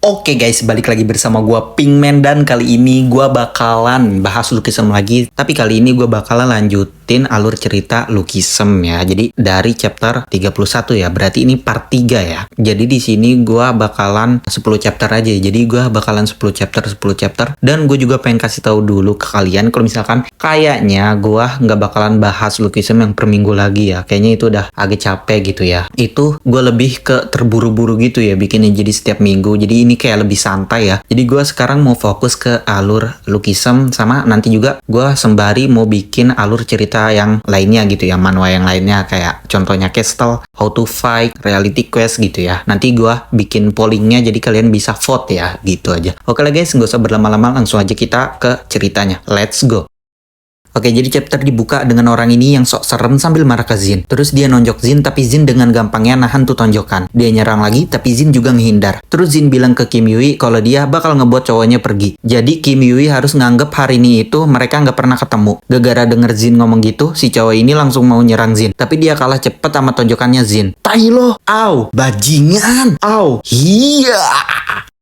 Oke guys, balik lagi bersama gua Pinkman dan kali ini gua bakalan bahas Lookism lagi. Tapi kali ini gua bakalan lanjutin alur cerita Lookism ya. Jadi dari chapter 31 ya. Berarti ini part 3 ya. Jadi di sini gua bakalan 10 chapter aja. Jadi gua bakalan 10 chapter dan gue juga pengen kasih tahu dulu ke kalian kalau misalkan kayaknya gua nggak bakalan bahas Lookism yang per minggu lagi ya. Kayaknya itu udah agak capek gitu ya. Itu gue lebih ke terburu-buru gitu ya bikinnya jadi setiap minggu. Jadi ini kayak lebih santai ya. Jadi gue sekarang mau fokus ke alur Lookism sama nanti juga gue sembari mau bikin alur cerita yang lainnya gitu ya, manhwa yang lainnya kayak contohnya Castle, How to Fight, Reality Quest gitu ya. Nanti gue bikin pollingnya jadi kalian bisa vote ya, gitu aja. Oke lah guys, nggak usah berlama-lama, langsung aja kita ke ceritanya. Let's go. Oke, jadi chapter dibuka dengan orang ini yang sok serem sambil marah ke Jin. Terus dia nonjok Jin, tapi Jin dengan gampangnya nahan tuh tonjokan. Dia nyerang lagi, tapi Jin juga ngehindar. Terus Jin bilang ke Kim Yui kalau dia bakal ngebuat cowoknya pergi. Jadi Kim Yui harus nganggep hari ini itu mereka nggak pernah ketemu. Gara-gara denger Jin ngomong gitu, si cowok ini langsung mau nyerang Jin. Tapi dia kalah cepet sama tonjokannya Jin. Tai lo! Au! Bajingan! Au! Hiya!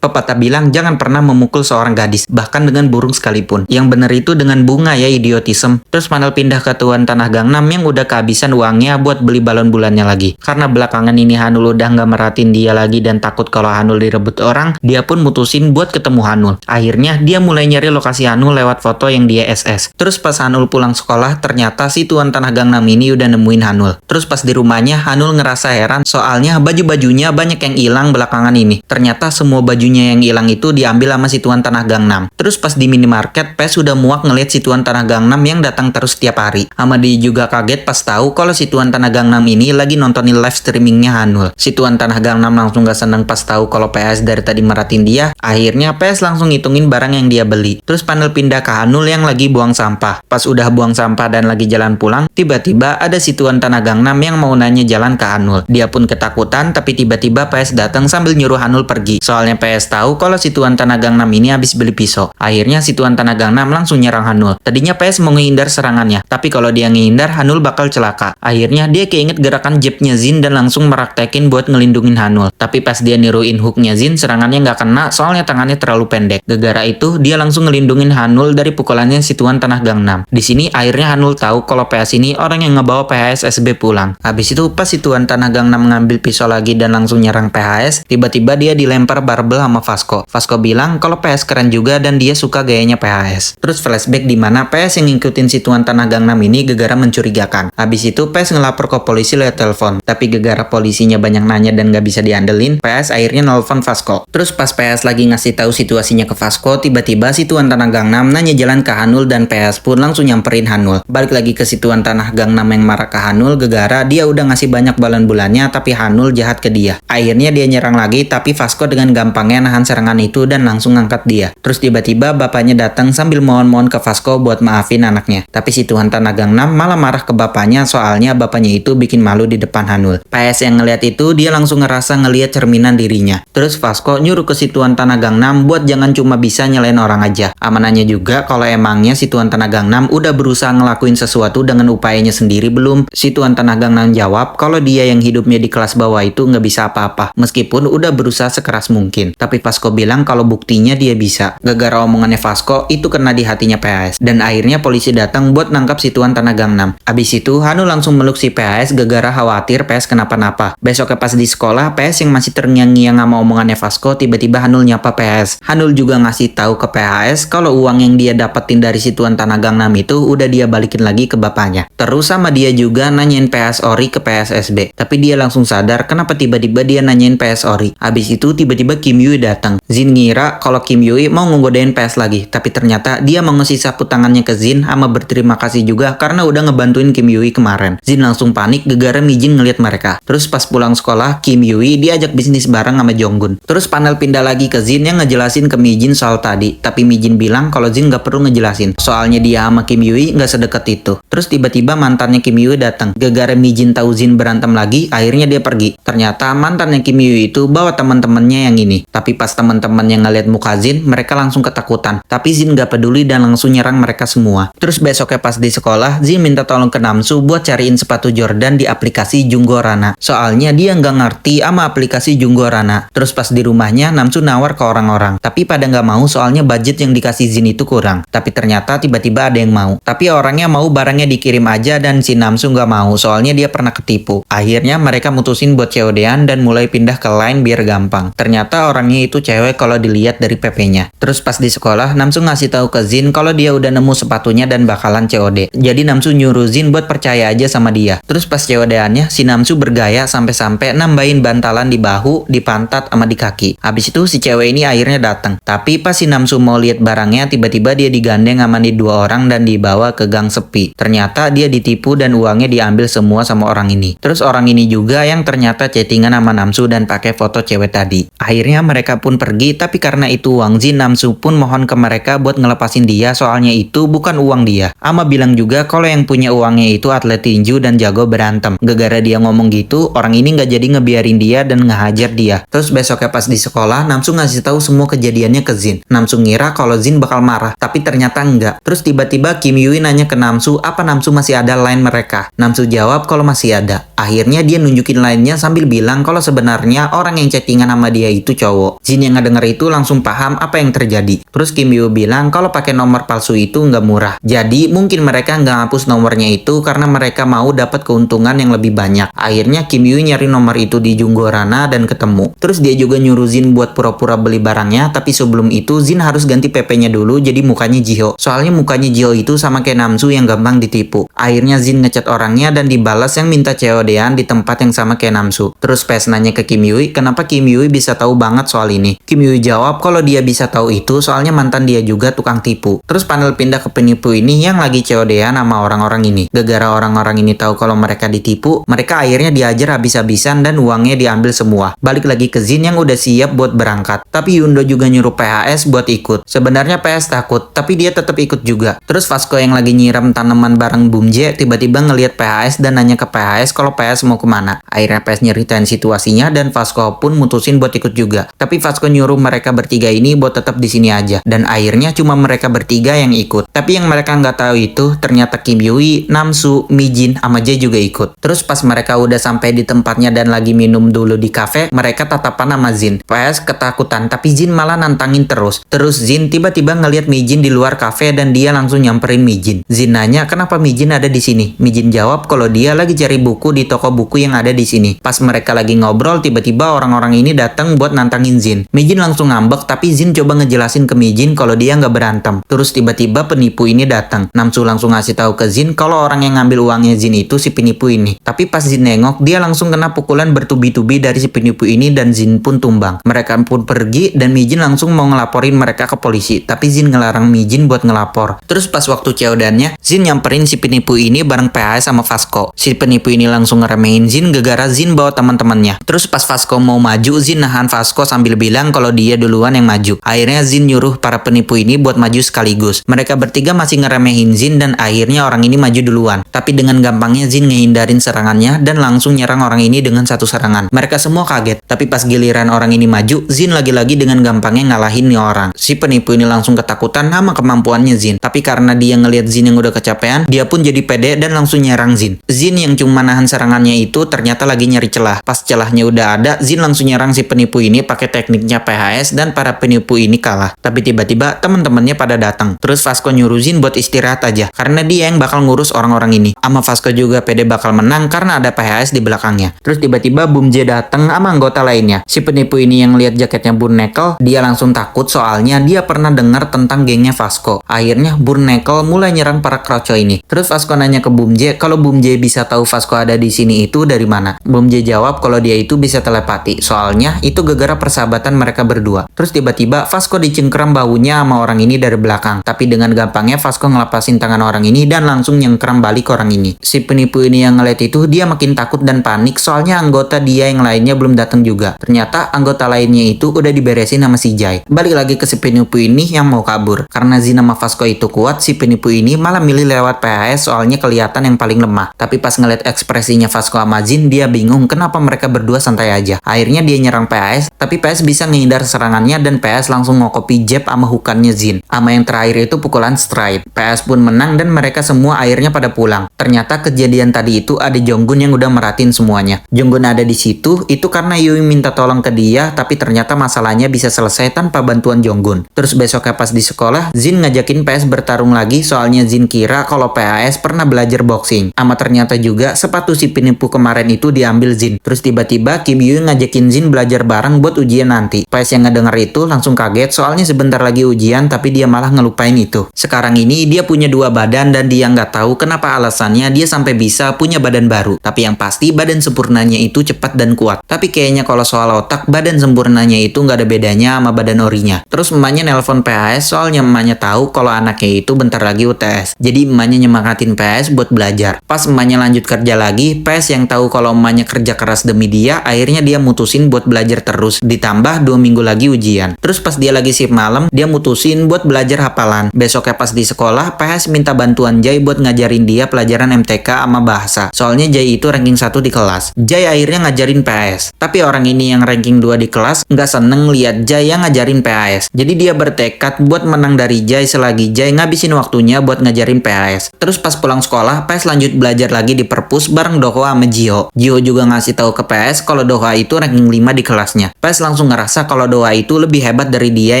Pepatah bilang jangan pernah memukul seorang gadis, bahkan dengan burung sekalipun. Yang bener itu dengan bunga ya, idiotism. Terus panel pindah ke Tuan Tanah Gangnam yang udah kehabisan uangnya buat beli balon bulannya lagi. Karena belakangan ini Hanul udah nggak merhatiin dia lagi dan takut kalau Hanul direbut orang, dia pun mutusin buat ketemu Hanul. Akhirnya dia mulai nyari lokasi Hanul lewat foto yang dia SS. Terus pas Hanul pulang sekolah, ternyata si Tuan Tanah Gangnam ini udah nemuin Hanul. Terus pas di rumahnya, Hanul ngerasa heran soalnya baju-bajunya banyak yang hilang belakangan ini. Ternyata semua baju yang hilang itu diambil sama si Tuan Tanah Gangnam. Terus pas di minimarket, Pes udah muak ngeliat si Tuan Tanah Gangnam yang datang terus setiap hari. Sama dia juga kaget pas tahu kalau si Tuan Tanah Gangnam ini lagi nontonin live streamingnya Hanul. Si Tuan Tanah Gangnam langsung gak seneng pas tahu kalau PS dari tadi merhatiin dia. Akhirnya PS langsung ngitungin barang yang dia beli. Terus panel pindah ke Hanul yang lagi buang sampah. Pas udah buang sampah dan lagi jalan pulang, tiba-tiba ada si Tuan Tanah Gangnam yang mau nanya jalan ke Hanul. Dia pun ketakutan, tapi tiba-tiba PS datang sambil nyuruh Hanul pergi. Soalnya PS tahu kalau si Tuan Tanah Gangnam ini habis beli pisau. Akhirnya si Tuan Tanah Gangnam langsung nyerang Hanul. Tadinya PS mau ngehindar serangannya, tapi kalau dia ngehindar Hanul bakal celaka. Akhirnya dia keinget gerakan jabnya Jin dan langsung meraktekin buat ngelindungin Hanul. Tapi pas dia niruin hooknya Jin, serangannya nggak kena soalnya tangannya terlalu pendek. Gara-gara itu dia langsung ngelindungin Hanul dari pukulannya si Tuan Tanah Gangnam. Di sini akhirnya Hanul tahu kalau PS ini orang yang ngebawa PHS-SB pulang. Habis itu pas si Tuan Tanah Gangnam ngambil pisau lagi dan langsung nyerang PHS, tiba-tiba dia dilempar barbel sama Vasco. Vasco bilang kalau PS keren juga dan dia suka gayanya PHS. Terus flashback di mana PS yang ngikutin si Tuan Tanah Gangnam ini gegara mencurigakan. Habis itu PS ngelapor ke polisi lewat telepon. Tapi gegara polisinya banyak nanya dan gak bisa diandelin, PS akhirnya nelfon Vasco. Terus pas PS lagi ngasih tahu situasinya ke Vasco, tiba-tiba si Tuan Tanah Gangnam nanya jalan ke Hanul dan PS pun langsung nyamperin Hanul. Balik lagi ke si Tuan Tanah Gangnam yang marah ke Hanul gegara dia udah ngasih banyak balon bulannya tapi Hanul jahat ke dia. Akhirnya dia nyerang lagi tapi Vasco dengan gampangnya nahan serangan itu dan langsung ngangkat dia. Terus tiba-tiba bapaknya datang sambil mohon-mohon ke Vasco buat maafin anaknya. Tapi si Tuan Tanah Gangnam malah marah ke bapaknya soalnya bapaknya itu bikin malu di depan Hanul. PS yang ngeliat itu dia langsung ngerasa ngeliat cerminan dirinya. Terus Vasco nyuruh ke si Tuan Tanah Gangnam buat jangan cuma bisa nyalain orang aja. Amanannya juga kalau emangnya si Tuan Tanah Gangnam udah berusaha ngelakuin sesuatu dengan upayanya sendiri belum. Si Tuan Tanah Gangnam jawab kalau dia yang hidupnya di kelas bawah itu nggak bisa apa-apa meskipun udah berusaha sekeras mungkin. Tapi Vasco bilang kalau buktinya dia bisa. Gara-gara omongannya Vasco itu kena di hatinya PHS. Dan akhirnya polisi datang buat nangkap si Tuan Tanah Gangnam. Abis itu Hanul langsung meluk si PHS gara-gara khawatir PS kenapa-napa. Besoknya pas di sekolah, PS yang masih terngiang-ngiang sama omongannya Vasco, tiba-tiba Hanul nyapa PS. Hanul juga ngasih tahu ke PHS kalau uang yang dia dapetin dari si Tuan Tanah Gangnam itu udah dia balikin lagi ke bapaknya. Terus sama dia juga nanyain PS ori ke PSSB. Tapi dia langsung sadar kenapa tiba-tiba dia nanyain PS ori. Abis itu tiba-tiba Kim Yui datang. Jin ngira kalau Kim Yui mau ngegodain PS lagi, tapi ternyata dia mau ngasih sapu tangannya ke Jin sama berterima kasih juga karena udah ngebantuin Kim Yui kemarin. Jin langsung panik gegara Mijin ngeliat mereka. Terus pas pulang sekolah, Kim Yui diajak bisnis bareng sama Jonggun. Terus panel pindah lagi ke Jin yang ngejelasin ke Mijin soal tadi, tapi Mijin bilang kalau Jin gak perlu ngejelasin, soalnya dia sama Kim Yui gak sedekat itu. Terus tiba-tiba mantannya Kim Yui datang. Gegara Mijin tahu Jin berantem lagi, akhirnya dia pergi. Ternyata mantannya Kim Yui itu bawa teman-temannya yang ini. Tapi Tapi pas teman-teman yang ngeliat muka Jin, mereka langsung ketakutan. Tapi Jin gak peduli dan langsung nyerang mereka semua. Terus besoknya pas di sekolah, Jin minta tolong ke Namsu buat cariin sepatu Jordan di aplikasi Junggorana. Soalnya dia nggak ngerti sama aplikasi Junggorana. Terus pas di rumahnya, Namsu nawar ke orang-orang. Tapi pada nggak mau soalnya budget yang dikasih Jin itu kurang. Tapi ternyata tiba-tiba ada yang mau. Tapi orangnya mau barangnya dikirim aja dan si Namsu nggak mau soalnya dia pernah ketipu. Akhirnya mereka mutusin buat COD-an dan mulai pindah ke Line biar gampang. Ternyata orangnya itu cewek kalau dilihat dari PP-nya. Terus pas di sekolah, Namsu ngasih tahu ke Jin kalau dia udah nemu sepatunya dan bakalan COD. Jadi Namsu nyuruh Jin buat percaya aja sama dia. Terus pas COD-annya, si Namsu bergaya sampai-sampai nambahin bantalan di bahu, di pantat, sama di kaki. Habis itu si cewek ini akhirnya datang. Tapi pas si Namsu mau lihat barangnya, tiba-tiba dia digandeng sama nih 2 orang dan dibawa ke gang sepi. Ternyata dia ditipu dan uangnya diambil semua sama orang ini. Terus orang ini juga yang ternyata chattingan sama Namsu dan pakai foto cewek tadi. Akhirnya mereka pun pergi, tapi karena itu uang Jin, Namsu pun mohon ke mereka buat ngelepasin dia soalnya itu bukan uang dia. Ama bilang juga kalau yang punya uangnya itu atlet tinju dan jago berantem. Gara-gara dia ngomong gitu, orang ini nggak jadi ngebiarin dia dan ngehajar dia. Terus besoknya pas di sekolah, Namsu ngasih tahu semua kejadiannya ke Jin. Namsu ngira kalau Jin bakal marah, tapi ternyata enggak. Terus tiba-tiba Kim Yui nanya ke Namsu apa Namsu masih ada line mereka. Namsu jawab kalau masih ada. Akhirnya dia nunjukin line-nya sambil bilang kalau sebenarnya orang yang chattingan sama dia itu cowok. Jin yang ngedenger itu langsung paham apa yang terjadi. Terus Kim Yui bilang kalau pakai nomor palsu itu nggak murah. Jadi mungkin mereka nggak hapus nomornya itu karena mereka mau dapat keuntungan yang lebih banyak. Akhirnya Kim Yui nyari nomor itu di Junggorana dan ketemu. Terus dia juga nyuruh Jin buat pura-pura beli barangnya, tapi sebelum itu Jin harus ganti PP-nya dulu jadi mukanya Jiho. Soalnya mukanya Jiho itu sama kayak Namsu yang gampang ditipu. Akhirnya Jin ngechat orangnya dan dibalas yang minta COD-an di tempat yang sama kayak Namsu. Terus Pes nanya ke Kim Yui kenapa Kim Yui bisa tahu banget soal ini. Kim Yui jawab kalau dia bisa tahu itu soalnya mantan dia juga tukang tipu. Terus panel pindah ke penipu ini yang lagi COD-an sama orang-orang ini. Gara-gara orang-orang ini tahu kalau mereka ditipu, mereka akhirnya diajar habis-habisan dan uangnya diambil semua. Balik lagi ke Jin yang udah siap buat berangkat. Tapi Yundo juga nyuruh PHS buat ikut. Sebenarnya PS takut, tapi dia tetap ikut juga. Terus Vasco yang lagi nyiram tanaman bareng Bumje tiba-tiba ngelihat PHS dan nanya ke PHS kalau PS mau kemana. Akhirnya PS nyeritain situasinya dan Vasco pun mutusin buat ikut juga. Tapi Vasco nyuruh mereka bertiga ini buat tetap di sini aja. Dan akhirnya cuma mereka bertiga yang ikut. Tapi yang mereka nggak tahu itu ternyata Kim Yui, Namsu, Mijin, sama Jae juga ikut. Terus pas mereka udah sampai di tempatnya dan lagi minum dulu di cafe, mereka tatapan sama Jin. PS ketakutan tapi Jin malah nantangin terus. Terus Jin tiba-tiba ngelihat Mijin di luar cafe dan dia langsung nyamperin Mijin. Jin nanya kenapa Mijin ada di sini. Mijin jawab kalau dia lagi cari buku di toko buku yang ada di sini. Pas mereka lagi ngobrol tiba-tiba orang-orang ini datang buat nantangin Jin. Mijin langsung ngambek tapi Jin coba ngejelasin ke Mijin kalau dia nggak berantem. Terus tiba-tiba penipu ini datang. Namsu langsung ngasih tahu ke Jin kalau orang yang ngambil uangnya Jin itu si penipu ini. Tapi pas Jin nengok dia langsung kena pukulan bertubi-tubi dari si penipu ini dan Jin pun tumbang. Mereka pun pergi dan Mijin langsung mau ngelaporin mereka ke polisi. Tapi Jin ngelarang Mijin buat ngelapor. Terus pas waktu COD-annya Jin nyamperin si penipu ini bareng PHS sama Vasco. Si penipu ini langsung ngeremehin Jin gara-gara Jin bawa teman-temannya. Terus pas Vasco mau maju Jin nahan Vasco sambil bilang kalau dia duluan yang maju. Akhirnya Jin nyuruh para penipu ini buat maju sekaligus. Mereka bertiga masih ngeremehin Jin dan akhirnya orang ini maju duluan. Tapi dengan gampangnya Jin ngehindarin serangannya dan langsung nyerang orang ini dengan satu serangan. Mereka semua kaget. Tapi pas giliran orang ini maju, Jin lagi-lagi dengan gampangnya ngalahin nih orang. Si penipu ini langsung ketakutan sama kemampuannya Jin. Tapi karena dia ngelihat Jin yang udah kecapean, dia pun jadi pede dan langsung nyerang Jin. Jin yang cuma nahan serangannya itu ternyata lagi nyari celah. Pas celahnya udah ada, Jin langsung nyerang si penipu ini pakai tekniknya PHS dan para penipu ini kalah. Tapi tiba-tiba teman-temannya pada datang. Terus Vasco nyuruh Jin buat istirahat aja karena dia yang bakal ngurus orang-orang ini. Ama Vasco juga pede bakal menang karena ada PHS di belakangnya. Terus tiba-tiba Bumje datang sama anggota lainnya. Si penipu ini yang lihat jaketnya Burnekel, dia langsung takut soalnya dia pernah dengar tentang gengnya Vasco. Akhirnya Burnekel mulai nyerang para kroco ini. Terus Vasco nanya ke Bumje kalau Bumje bisa tahu Vasco ada di sini itu dari mana. Bumje jawab kalau dia itu bisa telepati. Soalnya itu gara-gara persahabatan mereka berdua. Terus tiba-tiba Vasco dicengkram bahunya sama orang ini dari belakang. Tapi dengan gampangnya Vasco ngelepasin tangan orang ini dan langsung nyengkram balik orang ini. Si penipu ini yang ngeliat itu dia makin takut dan panik soalnya anggota dia yang lainnya belum datang juga. Ternyata anggota lainnya itu udah diberesin sama si Jae. Balik lagi ke si penipu ini yang mau kabur. Karena Jin sama Vasco itu kuat, si penipu ini malah milih lewat PHS soalnya kelihatan yang paling lemah. Tapi pas ngeliat ekspresinya Vasco sama Jin, dia bingung kenapa mereka berdua santai aja. Akhirnya dia nyerang PHS, tapi PS PS bisa ngehindar serangannya dan PS langsung ngokopi jab sama hukannya Jin. Sama yang terakhir itu pukulan stride. PS pun menang dan mereka semua akhirnya pada pulang. Ternyata kejadian tadi itu ada Jonggun yang udah meratin semuanya. Jonggun ada di situ itu karena Yui minta tolong ke dia, tapi ternyata masalahnya bisa selesai tanpa bantuan Jonggun. Terus besoknya pas di sekolah, Jin ngajakin PS bertarung lagi soalnya Jin kira kalau PS pernah belajar boxing. Ama ternyata juga sepatu si penipu kemarin itu diambil Jin. Terus tiba-tiba Kim Yui ngajakin Jin belajar bareng buat ujian nanti. PS yang ngedenger itu langsung kaget soalnya sebentar lagi ujian tapi dia malah ngelupain itu. Sekarang ini dia punya 2 badan dan dia nggak tahu kenapa alasannya dia sampai bisa punya badan baru. Tapi yang pasti badan sempurnanya itu cepat dan kuat. Tapi kayaknya kalau soal otak, badan sempurnanya itu nggak ada bedanya sama badan orinya. Terus emaknya nelpon PS soalnya emaknya tahu kalau anaknya itu bentar lagi UTS. Jadi emaknya nyemangatin PS buat belajar. Pas emaknya lanjut kerja lagi, PS yang tahu kalau emaknya kerja keras demi dia, akhirnya dia mutusin buat belajar terus. Ditambah 2 minggu lagi ujian. Terus pas dia lagi shift malam, dia mutusin buat belajar hafalan. Besoknya pas di sekolah, PS minta bantuan Jai buat ngajarin dia pelajaran MTK sama bahasa. Soalnya Jai itu ranking 1 di kelas. Jai akhirnya ngajarin PS. Tapi orang ini yang ranking 2 di kelas nggak seneng lihat Jai yang ngajarin PS. Jadi dia bertekad buat menang dari Jai selagi Jai ngabisin waktunya buat ngajarin PS. Terus pas pulang sekolah, PS lanjut belajar lagi di perpus bareng Dohwa sama Jiho. Jiho juga ngasih tahu ke PS kalau Dohwa itu ranking 5 di kelasnya. PS langsung ngerasa kalau Dohwa itu lebih hebat dari dia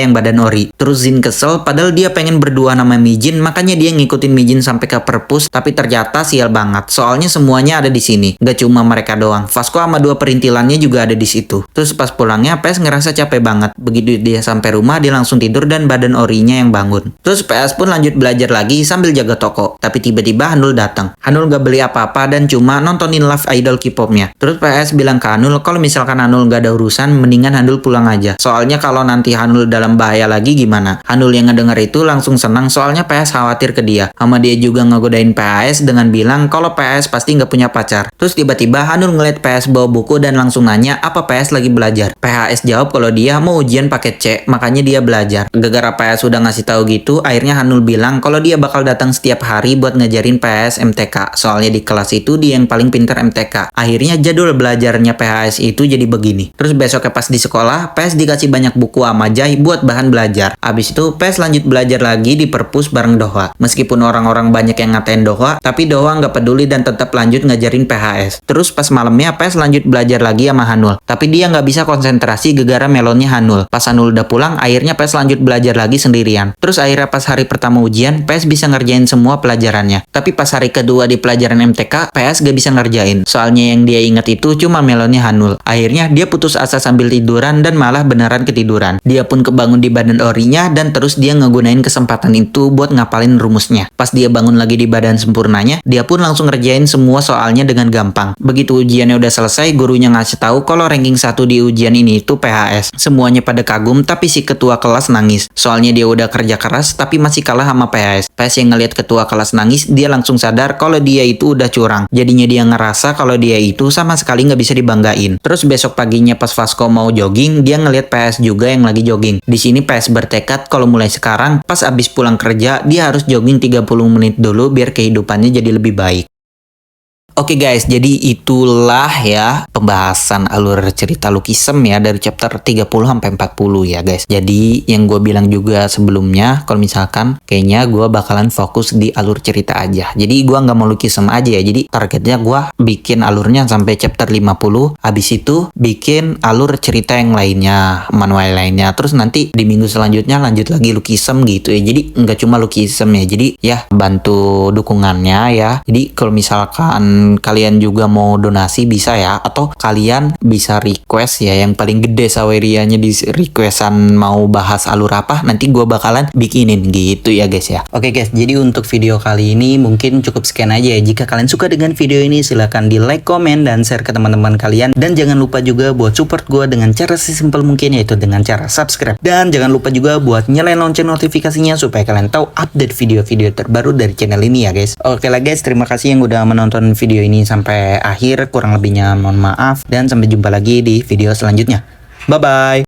yang badan ori. Terus Jin kesel padahal dia pengen berdua sama Mijin, makanya dia ngikutin Mijin sampai ke perpus, tapi ternyata sial banget. Soalnya semuanya ada di sini. Gak cuma mereka doang. Vasco sama 2 perintilannya juga ada di situ. Terus pas pulangnya PS ngerasa capek banget. Begitu dia sampai rumah dia langsung tidur dan badan orinya yang bangun. Terus PS pun lanjut belajar lagi sambil jaga toko. Tapi tiba-tiba Hanul datang. Hanul gak beli apa-apa dan cuma nontonin live idol K-popnya. Terus PS bilang ke Hanul kalau misalkan Hanul gak ada urusan, mendingan Hanul pulang aja. Soalnya kalau nanti Hanul dalam bahaya lagi gimana? Hanul yang ngedenger itu langsung senang soalnya PS khawatir ke dia. Sama dia juga ngegodain PS dengan bilang kalau PS pasti nggak punya pacar. Terus tiba-tiba Hanul ngeliat PS bawa buku dan langsung nanya apa PS lagi belajar. PHS jawab kalau dia mau ujian paket C, makanya dia belajar. Gara-gara PS udah ngasih tahu gitu, akhirnya Hanul bilang kalau dia bakal datang setiap hari buat ngajarin PS MTK. Soalnya di kelas itu dia yang paling pintar MTK. Akhirnya jadwal belajarnya PHS itu jadi begini. Terus besoknya pas di sekolah, PS dikasih banyak buku sama Jai buat bahan belajar. Abis itu PS lanjut belajar lagi di perpus bareng Dohwa. Meskipun orang-orang banyak yang ngatain Dohwa, tapi Dohwa nggak peduli dan tetap lanjut ngajarin PHS. Terus pas malamnya PS lanjut belajar lagi sama Hanul. Tapi dia nggak bisa konsentrasi gara-gara melonnya Hanul. Pas Hanul udah pulang, akhirnya PS lanjut belajar lagi sendirian. Terus akhirnya pas hari pertama ujian, PS bisa ngerjain semua pelajarannya. Tapi pas hari kedua di pelajaran MTK, PS gak bisa ngerjain. Soalnya yang dia ingat itu cuma melonnya Hanul. Akhirnya dia putus asa sambil tiduran dan malah beneran ketiduran. Dia pun kebangun di badan orinya dan terus dia ngegunain kesempatan itu buat ngapalin rumusnya. Pas dia bangun lagi di badan sempurnanya, dia pun langsung ngerjain semua soalnya dengan gampang. Begitu ujiannya udah selesai, gurunya ngasih tahu kalau ranking 1 di ujian ini itu PHS. Semuanya pada kagum, tapi si ketua kelas nangis. Soalnya dia udah kerja keras, tapi masih kalah sama PS. PS yang ngeliat ketua kelas nangis, dia langsung sadar kalau dia itu udah curang. Jadinya dia ngerasa kalau dia itu sama sekali nggak bisa dibanggain. Terus besok paginya pas Vasco mau jogging, dia ngeliat PS juga yang lagi jogging. Di sini PS bertekad kalau mulai sekarang, pas abis pulang kerja, dia harus jogging 30 menit dulu biar kehidupannya jadi lebih baik. Oke guys, jadi itulah ya pembahasan alur cerita Lookism ya dari chapter 30 sampai 40 ya guys. Jadi yang gue bilang juga sebelumnya, kalau misalkan kayaknya gue bakalan fokus di alur cerita aja. Jadi gue nggak mau Lookism aja ya. Jadi targetnya gue bikin alurnya sampai chapter 50. Habis itu bikin alur cerita yang lainnya, manual lainnya. Terus nanti di minggu selanjutnya lanjut lagi Lookism gitu ya. Jadi nggak cuma Lookism ya. Jadi ya bantu dukungannya ya. Jadi kalau misalkan kalian juga mau donasi bisa ya, atau kalian bisa request ya, yang paling gede sawerianya di requestan mau bahas alur apa, nanti gue bakalan bikinin gitu ya guys ya. Oke guys, jadi untuk video kali ini mungkin cukup sekian aja ya. Jika kalian suka dengan video ini silahkan di like, komen, dan share ke teman-teman kalian, dan jangan lupa juga buat support gue dengan cara sesimpel mungkin, yaitu dengan cara subscribe, dan jangan lupa juga buat nyalain lonceng notifikasinya supaya kalian tahu update video-video terbaru dari channel ini ya guys. Oke lah guys, terima kasih yang udah menonton video ini sampai akhir, kurang lebihnya mohon maaf, dan sampai jumpa lagi di video selanjutnya. Bye bye.